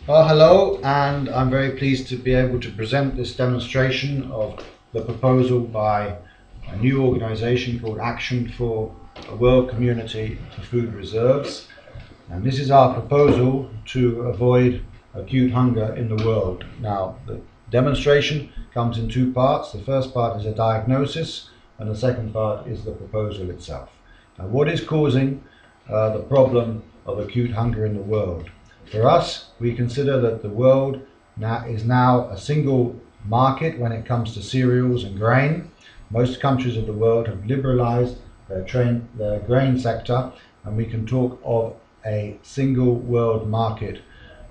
Well, hello, and I'm very pleased to be able to present this demonstration of the proposal by a new organization called Action for a World Community for Food Reserves. And this is our proposal to avoid acute hunger in the world. Now, the demonstration comes in two parts. The first part is a diagnosis, and the second part is the proposal itself. Now, what is causing the problem of acute hunger in the world? For us, we consider that the world is now a single market when it comes to cereals and grain. Most countries of the world have liberalized their grain sector, and we can talk of a single world market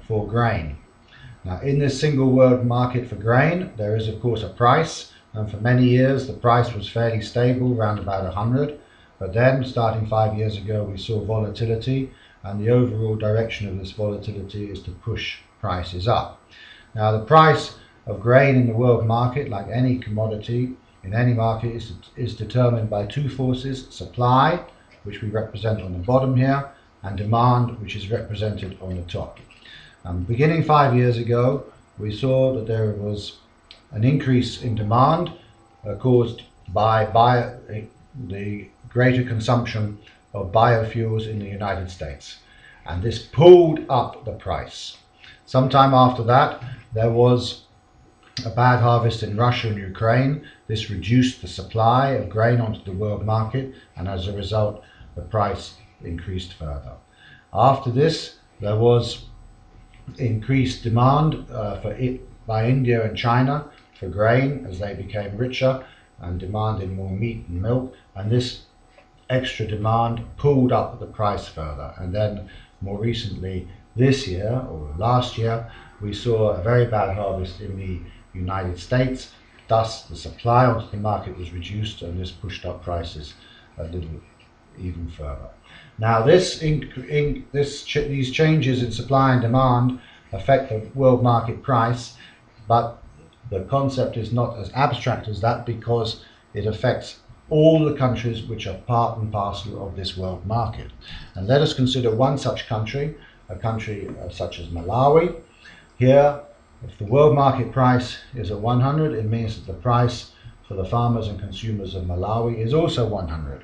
for grain. Now, in this single world market for grain, there is of course a price, and for many years the price was fairly stable, around about 100. But then, starting 5 years ago, we saw volatility, and the overall direction of this volatility is to push prices up. Now, the price of grain in the world market, like any commodity in any market, is determined by two forces: supply, which we represent on the bottom here, and demand, which is represented on the top. Beginning 5 years ago, we saw that there was an increase in demand caused by the greater consumption of biofuels in the United States, and this pulled up the price. Sometime after that, there was a bad harvest in Russia and Ukraine. This reduced the supply of grain onto the world market, and as a result, the price increased further. After this, there was increased demand by India and China for grain as they became richer and demanded more meat and milk, and this extra demand pulled up the price further. And then more recently this year or last year, we saw a very bad harvest in the United States. Thus the supply onto the market was reduced, and this pushed up prices a little even further. Now these changes in supply and demand affect the world market price, but the concept is not as abstract as that, because it affects all the countries which are part and parcel of this world market. And let us consider one such country, a country such as Malawi. Here, if the world market price is at 100, it means that the price for the farmers and consumers of Malawi is also 100.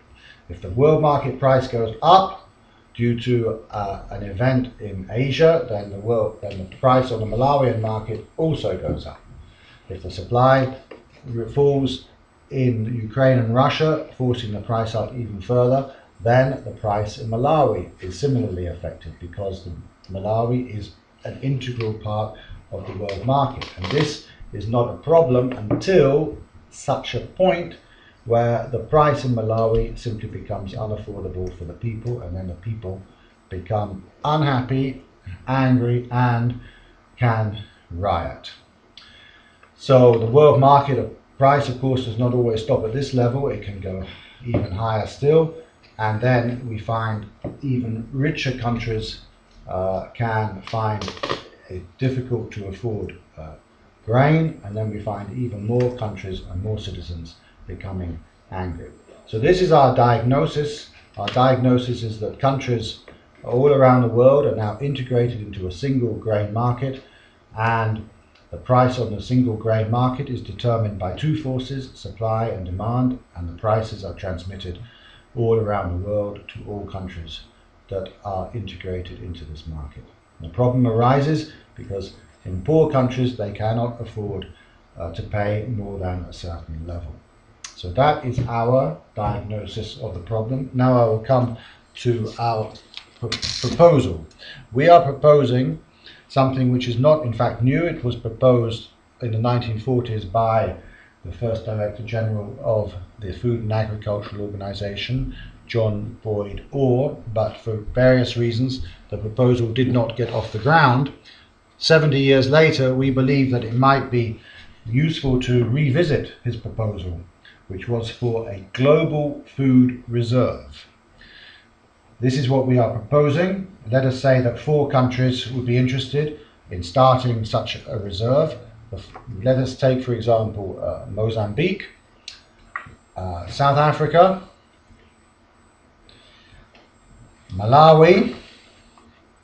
If the world market price goes up due to an event in Asia, then the price on the Malawian market also goes up. If the supply falls in Ukraine and Russia, forcing the price up even further, then the price in Malawi is similarly affected, because Malawi is an integral part of the world market. And this is not a problem until such a point where the price in Malawi simply becomes unaffordable for the people, and then the people become unhappy, angry, and can riot. So the world market price, of course, does not always stop at this level. It can go even higher still, and then we find even richer countries can find it difficult to afford grain, and then we find even more countries and more citizens becoming angry. So this is our diagnosis. Our diagnosis is that countries all around the world are now integrated into a single grain market, and the price on the single grain market is determined by two forces: supply and demand, and the prices are transmitted all around the world to all countries that are integrated into this market. The problem arises because in poor countries they cannot afford to pay more than a certain level. So that is our diagnosis of the problem. Now I will come to our proposal. We are proposing something which is not in fact new. It was proposed in the 1940s by the first Director General of the Food and Agricultural Organization, John Boyd Orr, but for various reasons the proposal did not get off the ground. 70 years later, we believe that it might be useful to revisit his proposal, which was for a global food reserve. This is what we are proposing. Let us say that 4 countries would be interested in starting such a reserve. Let us take, for example, Mozambique, South Africa, Malawi,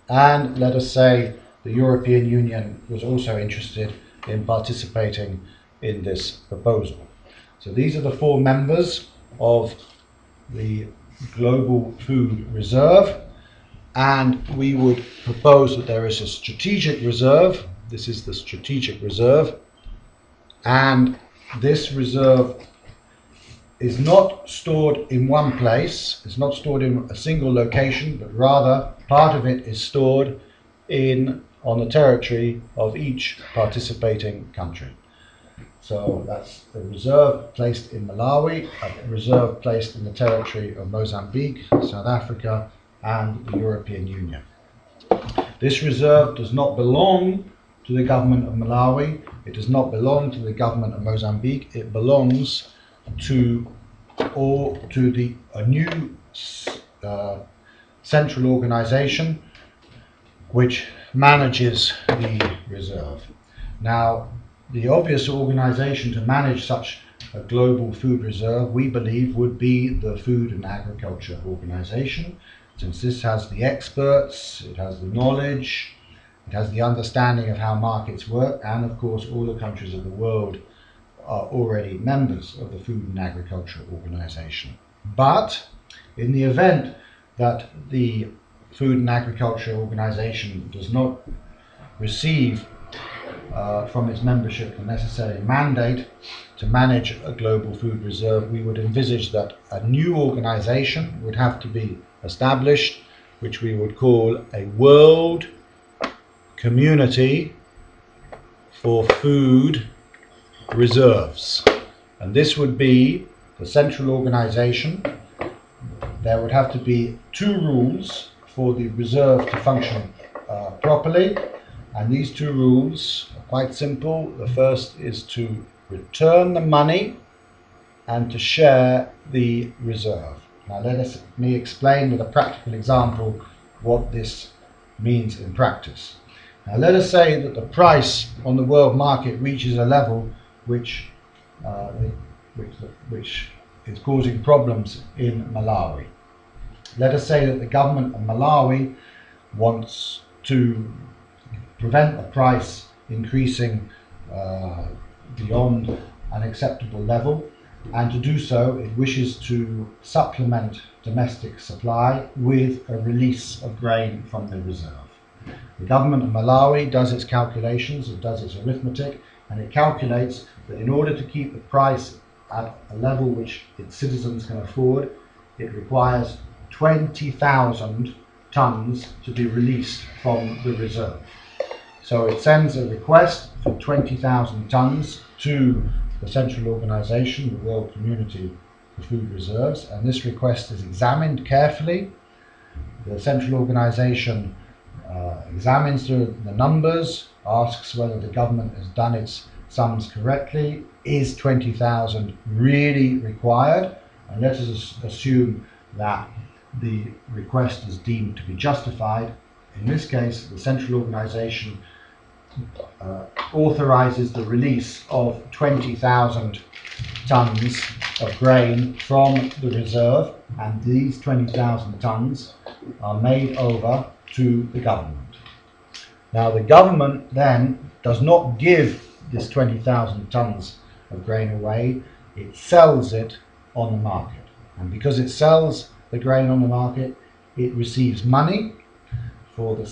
and let us say the European Union was also interested in participating in this proposal. So these are the 4 members of the Global Food Reserve, and we would propose that there is a strategic reserve. This is the strategic reserve, and this reserve is not stored in one place, it's not stored in a single location, but rather part of it is stored on the territory of each participating country. So that's a reserve placed in Malawi, a reserve placed in the territory of Mozambique, South Africa, and the European Union. This reserve does not belong to the government of Malawi, it does not belong to the government of Mozambique, it belongs to a new central organization which manages the reserve. Now, the obvious organization to manage such a global food reserve, we believe, would be the Food and Agriculture Organization, since this has the experts, it has the knowledge, it has the understanding of how markets work, and of course all the countries of the world are already members of the Food and Agriculture Organization. But in the event that the Food and Agriculture Organization does not receive from its membership the necessary mandate to manage a global food reserve, we would envisage that a new organization would have to be established, which we would call a World Community for Food Reserves. And this would be the central organization. There would have to be 2 rules for the reserve to function properly, and these 2 rules are quite simple. The first is to return the money and to share the reserve. Now let me explain with a practical example what this means in practice. Now let us say that the price on the world market reaches a level which is causing problems in Malawi. Let us say that the government of Malawi wants to prevent the price increasing beyond an acceptable level, and to do so it wishes to supplement domestic supply with a release of grain from the reserve. The government of Malawi does its calculations, it does its arithmetic, and it calculates that in order to keep the price at a level which its citizens can afford, it requires 20,000 tons to be released from the reserve. So it sends a request for 20,000 tons to the central organization, the World Community for Food Reserves, and this request is examined carefully. The central organization examines the numbers, asks whether the government has done its sums correctly. Is 20,000 really required? And let us assume that the request is deemed to be justified. In this case, the central organization authorizes the release of 20,000 tons of grain from the reserve, and these 20,000 tons are made over to the government. Now the government then does not give this 20,000 tons of grain away, it sells it on the market, and because it sells the grain on the market, it receives money for the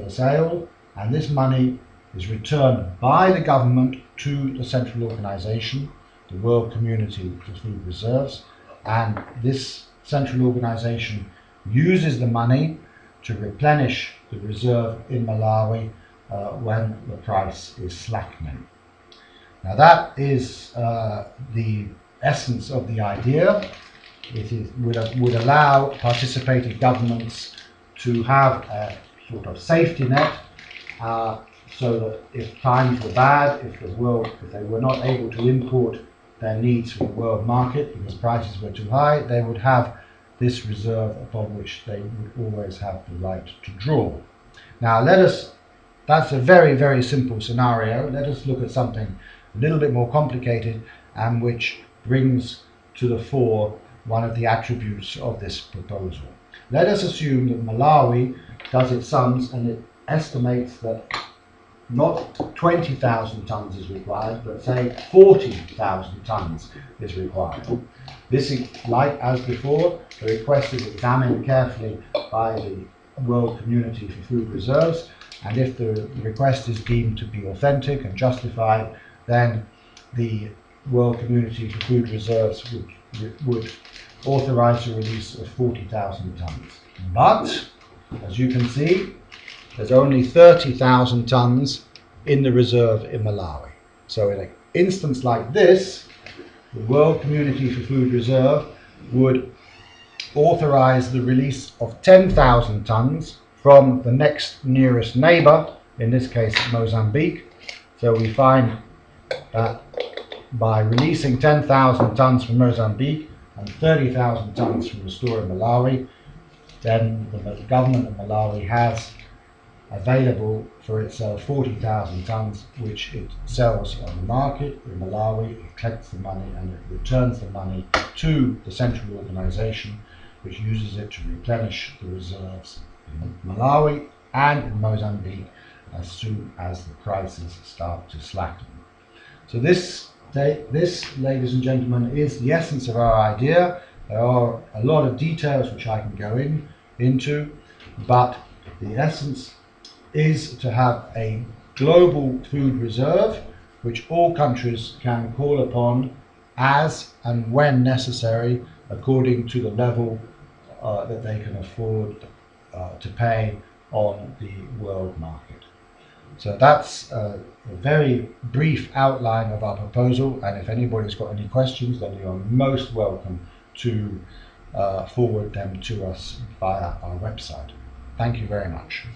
sale, and this money is returned by the government to the central organization, the World Community for Food Reserves, and this central organization uses the money to replenish the reserve in Malawi when the price is slackening. Now that is the essence of the idea. It would allow participating governments to have a sort of safety net, so that if times were bad, if they were not able to import their needs for the world market because prices were too high, they would have this reserve upon which they would always have the right to draw. Now that's a very, very simple scenario. Let us look at something a little bit more complicated and which brings to the fore one of the attributes of this proposal. Let us assume that Malawi does its sums and it estimates that not 20,000 tonnes is required, but say 40,000 tonnes is required. This is, like as before, the request is examined carefully by the world community for food reserves, and if the request is deemed to be authentic and justified, then the world community for food reserves would authorize the release of 40,000 tonnes. But, as you can see, there's only 30,000 tonnes in the reserve in Malawi. So in an instance like this, the World Community for Food Reserve would authorize the release of 10,000 tonnes from the next nearest neighbour, in this case Mozambique. So we find that by releasing 10,000 tonnes from Mozambique and 30,000 tonnes from the store in Malawi, then the government of Malawi has available for itself 40,000 tonnes, which it sells on the market in Malawi. It collects the money and it returns the money to the central organisation, which uses it to replenish the reserves in Malawi and in Mozambique as soon as the prices start to slacken. So this, ladies and gentlemen, is the essence of our idea. There are a lot of details which I can go into, but the essence is to have a global food reserve which all countries can call upon as and when necessary, according to the level that they can afford to pay on the world market. So that's a very brief outline of our proposal, and if anybody's got any questions, then you are most welcome to forward them to us via our website. Thank you very much.